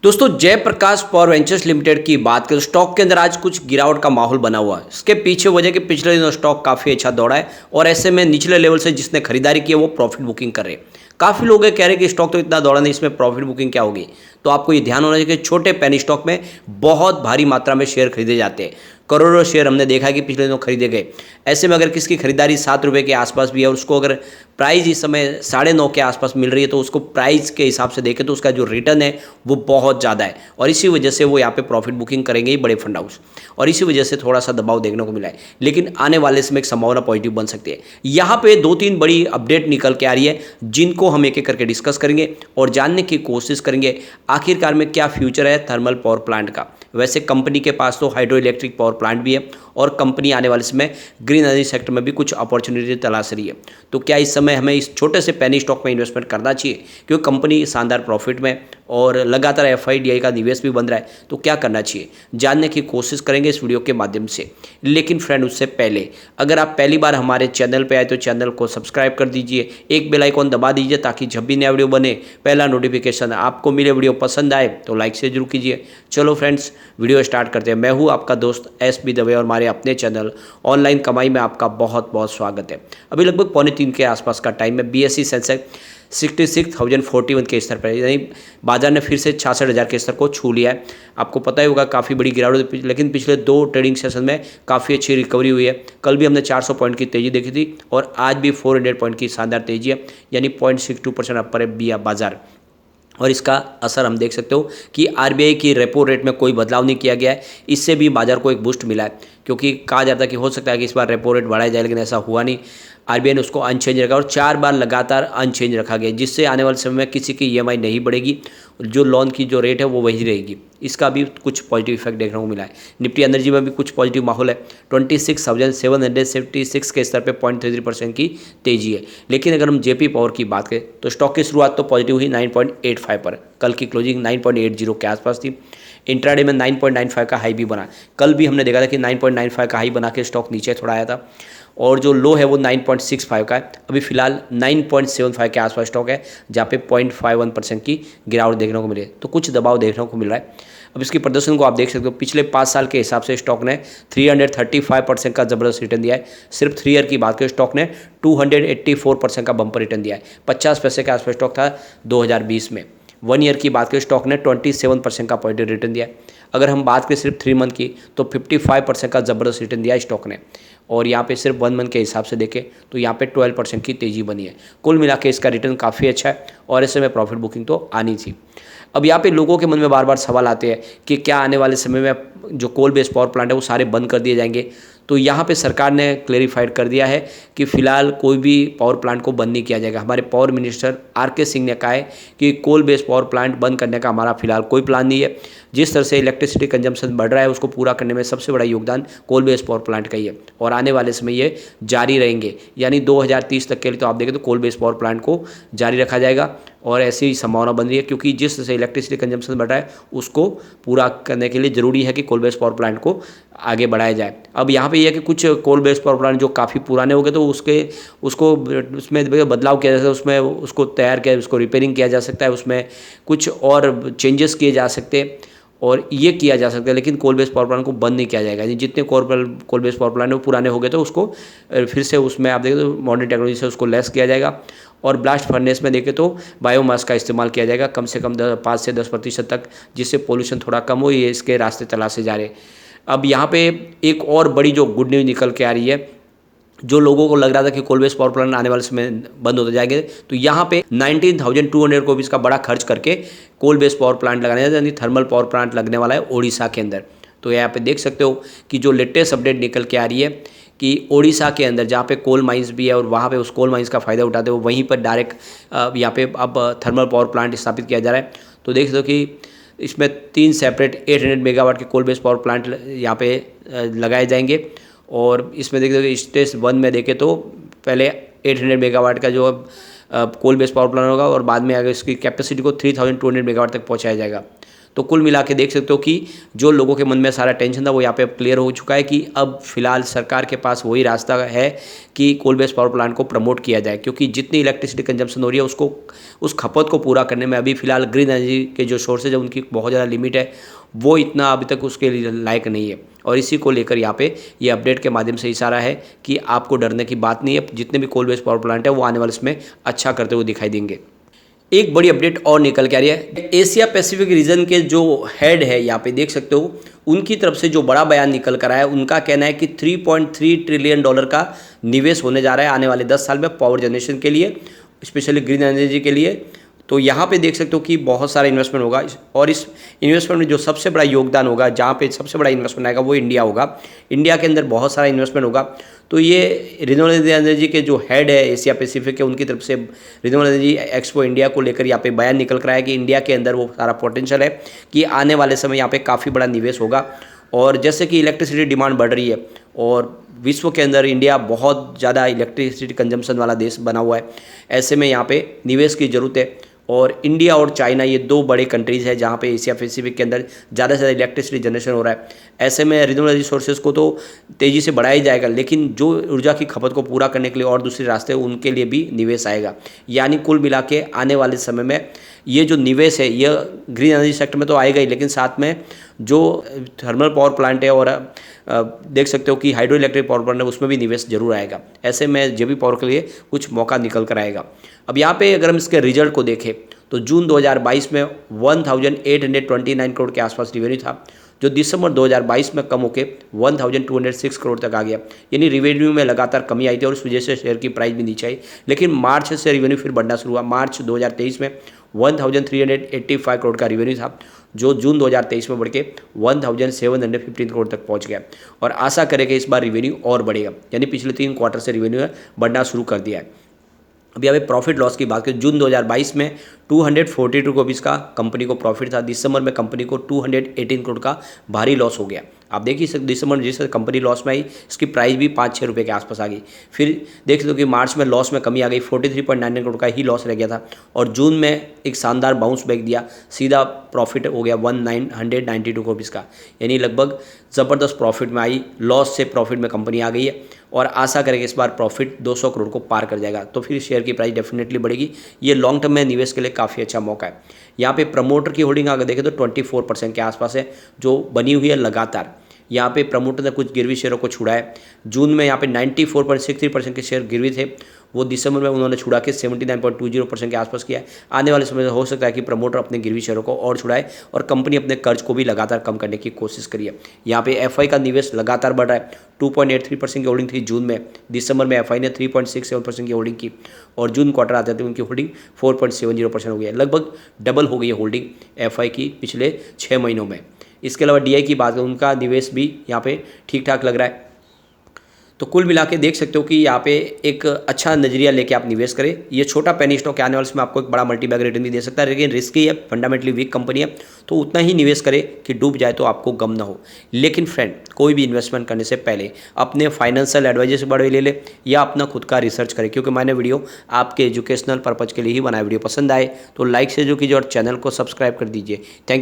दोस्तों Jayaprakash power ventures limited की बात करें तो स्टॉक के अंदर आज कुछ गिरावट का माहौल बना हुआ है। इसके पीछे वजह कि पिछले दिनों स्टॉक काफ़ी अच्छा दौड़ा है और ऐसे में निचले लेवल से जिसने खरीदारी की है वो प्रॉफिट बुकिंग कर रहे हैं। काफ़ी लोग ये कह रहे हैं कि स्टॉक तो इतना दौड़ा नहीं, इसमें प्रॉफिट बुकिंग क्या होगी। तो आपको ये ध्यान होना चाहिए कि छोटे पेनी स्टॉक में बहुत भारी मात्रा में शेयर खरीदे जाते हैं। करोड़ों शेयर हमने देखा है कि पिछले दिनों खरीदे गए। ऐसे में अगर किसकी खरीदारी 7 रुपये के आसपास भी है और उसको अगर प्राइस इस समय 9.5 के आसपास मिल रही है तो उसको प्राइस के हिसाब से देखें तो उसका जो रिटर्न है वो बहुत ज़्यादा है और इसी वजह से वो यहाँ पे प्रॉफिट बुकिंग करेंगे ही बड़े फंड हाउस और इसी वजह से थोड़ा सा दबाव देखने को मिला है। लेकिन आने वाले समय एक संभावना पॉजिटिव बन सकती है। यहाँ पे 2-3 बड़ी अपडेट निकल के आ रही है जिनको हम एक एक करके डिस्कस करेंगे और जानने की कोशिश करेंगे आखिरकार में क्या फ्यूचर है थर्मल पावर प्लांट का। वैसे कंपनी के पास तो हाइड्रो इलेक्ट्रिक पावर प्लांट भी है और कंपनी आने वाले समय ग्रीन एनर्जी सेक्टर में भी कुछ अपॉर्चुनिटी तलाश रही है। तो क्या इस समय हमें इस छोटे से पेनी स्टॉक में इन्वेस्टमेंट करना चाहिए क्योंकि कंपनी शानदार प्रॉफिट में और लगातार एफआईडीआई का निवेश भी बन रहा है, तो क्या करना चाहिए जानने की कोशिश करेंगे इस वीडियो के माध्यम से। लेकिन फ्रेंड उससे पहले अगर आप पहली बार हमारे चैनल पे आए तो चैनल को सब्सक्राइब कर दीजिए, एक बेल आइकॉन दबा दीजिए ताकि जब भी नया वीडियो बने पहला नोटिफिकेशन आपको मिले। वीडियो पसंद आए तो लाइक से जरूर कीजिए। चलो फ्रेंड्स वीडियो स्टार्ट करते हैं। मैं हूँ आपका दोस्त एस.बी. दवे और हमारे अपने चैनल ऑनलाइन कमाई में आपका बहुत बहुत स्वागत है। अभी लगभग 2:45 के आसपास का टाइम है। BSE सेंसेक्स 66,041 के स्तर पर, यानी बाजार ने फिर से 66,000 के स्तर को छू लिया है। आपको पता ही होगा काफ़ी बड़ी गिरावट, लेकिन पिछले 2 ट्रेडिंग सेशन में काफ़ी अच्छी रिकवरी हुई है। कल भी हमने 400 पॉइंट की तेज़ी देखी थी और आज भी 400 पॉइंट की शानदार तेज़ी है, यानी 0.62% अपर है बिया बाजार। और इसका असर हम देख सकते हो कि आरबीआई की रेपो रेट में कोई बदलाव नहीं किया गया है। इससे भी बाजार को एक बूस्ट मिला है क्योंकि कहा जाता है कि हो सकता है कि इस बार रेपो रेट बढ़ाया जाए, लेकिन ऐसा हुआ नहीं। आरबीआई ने उसको अनचेंज रखा और 4 बार लगातार अनचेंज रखा गया, जिससे आने वाले समय में किसी की ईएमआई नहीं बढ़ेगी, जो लोन की जो रेट है वो वही रहेगी। इसका भी कुछ पॉजिटिव इफेक्ट देखने को मिला है। निफ्टी एनर्जी में भी कुछ पॉजिटिव माहौल है। 26,776 के स्तर पे 0.33% की तेजी है। लेकिन अगर हम जेपी पावर की बात करें तो स्टॉक की शुरुआत तो पॉजिटिव हुई 9.85 पर। कल की क्लोजिंग 9.80 के आसपास थी। इंट्राडे में 9.95 का हाई भी बना। कल भी हमने देखा था कि 9.95 का हाई बना के स्टॉक नीचे थोड़ा आया था और जो लो है वो 9.65 का है। अभी फिलहाल 9.75 के आसपास स्टॉक है, जहाँ पे 0.51% की गिरावट देखने को मिले, तो कुछ दबाव देखने को मिल रहा है। अब इसकी प्रदर्शन को आप देख सकते हो। पिछले 5 साल के हिसाब से स्टॉक ने 335% का ज़बरदस्त रिटर्न दिया है। सिर्फ 3 ईयर की बात करें स्टॉक ने 284% का बम्पर रिटर्न दिया है। 50 पैसे के आसपास स्टॉक था 2020 में। 1 ईयर की बात करें स्टॉक ने 27% का पॉजिटिव रिटर्न दिया है। अगर हम बात करें सिर्फ 3 मंथ की तो 55% का ज़बरदस्त रिटर्न दिया है स्टॉक ने। और यहाँ पे सिर्फ 1 मंथ के हिसाब से देखें तो यहाँ पे 12% की तेज़ी बनी है। कुल मिला के इसका रिटर्न काफ़ी अच्छा है और ऐसे में प्रॉफिट बुकिंग तो आनी थी। अब यहाँ पे लोगों के मन में बार बार सवाल आते हैं कि क्या आने वाले समय में जो कोल बेस्ड पावर प्लांट है वो सारे बंद कर दिए जाएंगे। तो यहाँ पे सरकार ने क्लेरिफाइड कर दिया है कि फिलहाल कोई भी पावर प्लांट को बंद नहीं किया जाएगा। हमारे पावर मिनिस्टर आर.के. सिंह ने कहा है कि कोल बेस्ड पावर प्लांट बंद करने का हमारा फिलहाल कोई प्लान नहीं है। जिस तरह से इलेक्ट्रिसिटी कंजम्पशन बढ़ रहा है उसको पूरा करने में सबसे बड़ा योगदान कोल बेस्ड पावर प्लांट का ही है और आने वाले समय ये जारी रहेंगे, यानी 2030 तक के लिए तो आप देखें तो कोल बेस्ड पावर प्लांट को जारी रखा जाएगा और ऐसी ही संभावना बन रही है क्योंकि जिस तरह से इलेक्ट्रिसिटी कंजम्पशन बढ़ रहा है उसको पूरा करने के लिए ज़रूरी है कि कोल बेस्ड पावर प्लांट को आगे बढ़ाया जाए। अब यहाँ पे यह है कि कुछ कोल बेस्ड पावर प्लांट जो काफ़ी पुराने हो गए तो उसमें बदलाव किया जा सकता है, उसमें उसको तैयार किया, उसको रिपेयरिंग किया जा सकता है, उसमें कुछ और चेंजेस किए जा सकते हैं और ये किया जा सकता है। लेकिन कोल बेस्ड पावर प्लांट को बंद नहीं किया जाएगा। यानी जितने कोल बेस्ड पावर प्लांट है वो पुराने हो गए तो उसको फिर से उसमें आप देखें तो मॉडर्न टेक्नोलॉजी से उसको लेस किया जाएगा और ब्लास्ट फर्नेस में देखें तो बायोमास का इस्तेमाल किया जाएगा कम से कम 5 से 10% तक, जिससे पोल्यूशन थोड़ा कम हो। ये इसके रास्ते तलाशे जा रहे हैं। अब यहाँ पे एक और बड़ी जो गुड न्यूज़ निकल के आ रही है, जो लोगों को लग रहा था कि कोल बेस्ड पावर प्लांट आने वाले समय बंद होते जाएंगे, तो यहाँ पे 19,200 रुपीज़ का बड़ा खर्च करके कोल बेस्ड पावर प्लांट लगाने यानी थर्मल पावर प्लांट लगने वाला है ओडिशा के अंदर। तो यहाँ पे देख सकते हो कि जो लेटेस्ट अपडेट निकल के आ रही है कि ओडिशा के अंदर जहाँ पे कोल माइंस भी है और वहाँ पे उस कोल माइंस का फ़ायदा उठाते हो वहीं पर डायरेक्ट यहाँ पे अब थर्मल पावर प्लांट स्थापित किया जा रहा है। तो देख सकते हो कि इसमें 3 सेपरेट 800 मेगावाट के कोल बेस्ड पावर प्लांट यहाँ पे लगाए जाएंगे और इसमें देखते हो कि स्टेज 1 में देखें तो पहले 800 मेगावाट का जो कोल बेस्ड पावर प्लांट होगा और बाद में आगे इसकी कैपेसिटी को 3,200 मेगावाट तक पहुँचाया जाएगा। तो कुल मिला के देख सकते हो कि जो लोगों के मन में सारा टेंशन था वो यहाँ पे अब क्लियर हो चुका है कि अब फिलहाल सरकार के पास वही रास्ता है कि कोल बेस्ड पावर प्लांट को प्रमोट किया जाए, क्योंकि जितनी इलेक्ट्रिसिटी कंजम्पशन हो रही है उसको उस खपत को पूरा करने में अभी फिलहाल ग्रीन एनर्जी के जो सोर्सेज है उनकी बहुत ज़्यादा लिमिट है, वो इतना अभी तक उसके लिए लायक नहीं है। और इसी को लेकर यहाँ पे ये अपडेट के माध्यम से इशारा है कि आपको डरने की बात नहीं है, जितने भी कोल बेस्ड पावर प्लांट है वो आने वाले इसमें अच्छा करते हुए दिखाई देंगे। एक बड़ी अपडेट और निकल के आ रही है, एशिया पैसिफिक रीजन के जो हेड है यहाँ पे देख सकते हो, उनकी तरफ से जो बड़ा बयान निकल कर आया है, उनका कहना है कि 3.3 ट्रिलियन डॉलर का निवेश होने जा रहा है आने वाले 10 साल में पावर जनरेशन के लिए, स्पेशली ग्रीन एनर्जी के लिए। तो यहाँ पे देख सकते हो कि बहुत सारा इन्वेस्टमेंट होगा, और इस इन्वेस्टमेंट में जो सबसे बड़ा योगदान होगा, जहाँ पे सबसे बड़ा इन्वेस्टमेंट आएगा वो इंडिया होगा। इंडिया के अंदर बहुत सारा इन्वेस्टमेंट होगा। तो ये रिन्यूएबल एनर्जी के जो हेड है एशिया पैसिफिक के, उनकी तरफ से रिन्यूएबल एनर्जी एक्सपो इंडिया को लेकर यहाँ पे बयान निकल कर आया कि इंडिया के अंदर वो सारा पोटेंशियल है कि आने वाले समय यहाँ पे काफ़ी बड़ा निवेश होगा। और जैसे कि इलेक्ट्रिसिटी डिमांड बढ़ रही है और विश्व के अंदर इंडिया बहुत ज़्यादा इलेक्ट्रिसिटी कंजम्पशन वाला देश बना हुआ है, ऐसे में यहाँ पे निवेश की ज़रूरत है। और इंडिया और चाइना ये दो बड़े कंट्रीज़ हैं जहाँ पे एशिया पैसिफिक के अंदर ज़्यादा से ज़्यादा इलेक्ट्रिसिटी जनरेशन हो रहा है। ऐसे में रिन्यूएबल एनर्जी सोर्सेज को तो तेज़ी से बढ़ाया जाएगा, लेकिन जो ऊर्जा की खपत को पूरा करने के लिए और दूसरे रास्ते उनके लिए भी निवेश आएगा। यानी कुल मिला के आने वाले समय में ये जो निवेश है ये ग्रीन एनर्जी सेक्टर में तो आएगा ही, लेकिन साथ में जो थर्मल पावर प्लांट है और देख सकते हो कि हाइड्रो इलेक्ट्रिक पावर प्लांट है उसमें भी निवेश जरूर आएगा। ऐसे में जेबी पावर के लिए कुछ मौका निकल कर आएगा। अब यहाँ पे अगर हम इसके रिजल्ट को देखें तो जून 2022 में 1829 करोड़ के आसपास रेवेन्यू था, जो दिसंबर 2022 में कम होकर 1206 करोड़ तक आ गया। यानी रेवेन्यू में लगातार कमी आई थी और उस वजह से शेयर की प्राइस भी नीचे आई। लेकिन मार्च से रेवेन्यू फिर बढ़ना शुरू हुआ। मार्च 2023 में 1385 करोड़ का रेवेन्यू था, जो जून 2023 में बढ़ के 1715 करोड़ तक पहुंच गया। और आशा करें कि इस बार रेवेन्यू और बढ़ेगा, यानी पिछले 3 क्वार्टर से रेवेन्यू बढ़ना शुरू कर दिया है। अभी अभी प्रॉफिट लॉस की बात करें, जून 2022 में 242 करोड़ का कंपनी को प्रॉफिट था। दिसंबर में कंपनी को 218 करोड़ का भारी लॉस हो गया। आप देखिए दिसंबर में जिस कंपनी लॉस में आई, इसकी प्राइस भी 5-6 रुपये के आसपास आ गई। फिर देख लो कि मार्च में लॉस में कमी आ गई, 43.99 करोड़ का ही लॉस रह गया था। और जून में एक शानदार बाउंस बैक दिया, सीधा प्रॉफिट हो गया 1992 करोड़ का, यानी लगभग ज़बरदस्त प्रॉफिट में आई। लॉस से प्रॉफिट में कंपनी आ गई है और आशा करेंगे इस बार प्रॉफिट 200 करोड़ को पार कर जाएगा, तो फिर शेयर की प्राइस डेफिनेटली बढ़ेगी। ये लॉन्ग टर्म में निवेश के लिए काफ़ी अच्छा मौका है। यहाँ पे प्रमोटर की होल्डिंग अगर देखें तो 24% के आसपास है, जो बनी हुई है लगातार। यहाँ पे प्रमोटर ने कुछ गिरवी शेयरों को छुड़ा है। जून में यहाँ पे 94.63% के शेयर गिरवी थे, वो दिसंबर में उन्होंने छुड़ा के 79.20% के आसपास किया है। आने वाले समय में हो सकता है कि प्रमोटर अपने गिरवी शेयरों को और छुड़ाए और कंपनी अपने कर्ज को भी लगातार कम करने की कोशिश करी है। यहाँ पे एफआई का निवेश लगातार बढ़ रहा है। 2.83% की होल्डिंग थी जून में, दिसंबर में एफआई ने 3.67% की होल्डिंग की और जून क्वार्टर आते थे उनकी होल्डिंग 4.70% हो गई है। लगभग डबल हो गई है होल्डिंग एफआई की पिछले 6 महीनों में। इसके अलावा डीआई की बात करें, उनका निवेश भी यहाँ पे ठीक ठाक लग रहा है। तो कुल मिला के देख सकते हो कि यहाँ पे एक अच्छा नजरिया लेके आप निवेश करें। ये छोटा पेनी स्टॉक आने वाले में आपको एक बड़ा मल्टीबैग रिटर्न भी दे सकता है, लेकिन रिस्की है, फंडामेंटली वीक कंपनी है, तो उतना ही निवेश करें कि डूब जाए तो आपको गम ना हो। लेकिन फ्रेंड, कोई भी इन्वेस्टमेंट करने से पहले अपने फाइनेंशियल एडवाइजर से बड़े ले ले या अपना खुद का रिसर्च करें, क्योंकि मैंने वीडियो आपके एजुकेशनल पर्पज़ के लिए ही बनाया। वीडियो पसंद आए तो लाइक से जो कीजिए और चैनल को सब्सक्राइब कर दीजिए। थैंक